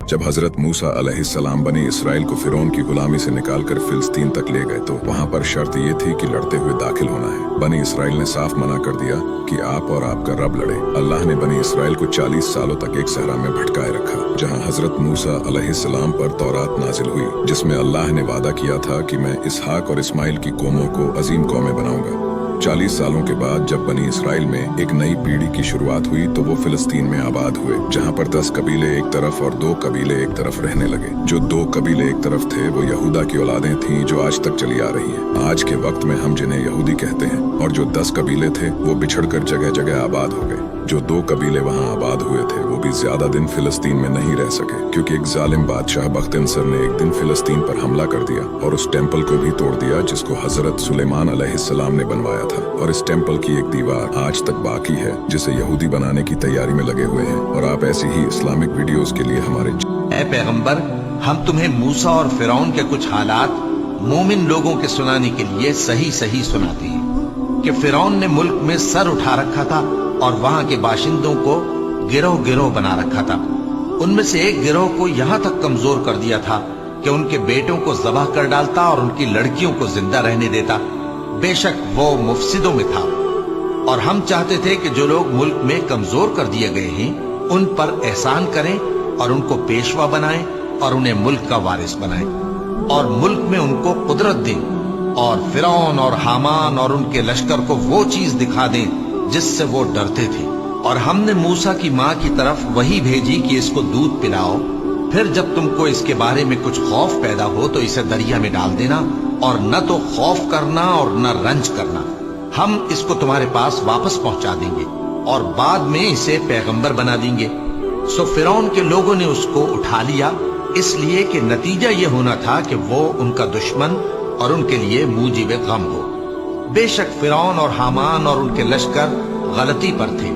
जब हजरत मूसा अलैहिस्सलाम बनी इसराइल को फिरौन की गुलामी से निकालकर फिलिस्तीन तक ले गए तो वहाँ पर शर्त ये थी कि लड़ते हुए दाखिल होना है। बनी इसराइल ने साफ मना कर दिया कि आप और आपका रब लड़े। अल्लाह ने बनी इसराइल को 40 सालों तक एक सहरा में भटकाए रखा, जहाँ हजरत मूसा अलैहिस्सलाम पर तौरात नाजिल हुई, जिसमें अल्लाह ने वादा किया था कि मैं इसहाक और इस्माइल की कौमों को अजीम कौमें बनाऊंगा। 40 सालों के बाद जब बनी इसराइल में एक नई पीढ़ी की शुरुआत हुई तो वो फिलिस्तीन में आबाद हुए, जहाँ पर 10 कबीले एक तरफ और 2 कबीले एक तरफ रहने लगे। जो 2 कबीले एक तरफ थे वो यहूदा की औलादें थीं जो आज तक चली आ रही हैं। आज के वक्त में हम जिन्हें यहूदी कहते हैं, और जो 10 कबीले थे वो बिछड़कर जगह जगह आबाद हो गए। जो 2 कबीले वहाँ आबाद हुए थे वो भी ज्यादा दिन फिलिस्तीन में नहीं रह सके, क्योंकि एक जालिम बादशाह बख्तिनसर ने एक दिन फिलिस्तीन पर हमला कर दिया और उस टेम्पल को भी तोड़ दिया जिसको हजरत सुलेमान अलैहिस्सलाम ने बनवाया था। और इस टेम्पल की एक दीवार आज तक बाकी है जिसे यहूदी बनाने की तैयारी में लगे हुए हैं। और आप ऐसी ही इस्लामिक वीडियोस के लिए हमारे ऐ पैगंबर, हम तुम्हें मूसा और फिरौन के कुछ हालात मोमिन लोगों के सुनाने के लिए सही सही सुनाते हैं कि फिरौन ने मुल्क में सर उठा रखा था और वहां के बाशिंदों को गिरोह गिरोह बना रखा था। उनमें से एक गिरोह को यहां तक कमजोर कर दिया था कि उनके बेटों को ज़बाह कर डालता और उनकी लड़कियों को जिंदा रहने देता। बेशक वो मुफसिदों में था, और हम चाहते थे कि जो लोग मुल्क में कमजोर कर दिए गए हैं उन पर एहसान करें और उनको पेशवा बनाएं और उन्हें मुल्क का वारिस बनाएं और मुल्क में उनको कुदरत दें और फिरौन और हामान और उनके लश्कर को वो चीज दिखा दें जिससे वो डरते थे। और हमने मूसा की माँ की तरफ वही भेजी कि इसको दूध पिलाओ, फिर जब तुमको इसके बारे में कुछ खौफ पैदा हो तो इसे दरिया में डाल देना, और न तो खौफ करना और न रंज करना। हम इसको तुम्हारे पास वापस पहुंचा देंगे और बाद में इसे पैगंबर बना देंगे। सो फिरौन के लोगों ने उसको उठा लिया, इसलिए कि नतीजा ये होना था कि वो उनका दुश्मन और उनके लिए मूजिब गम हो। बेशक फिरौन और हामान और उनके लश्कर गलती पर थे,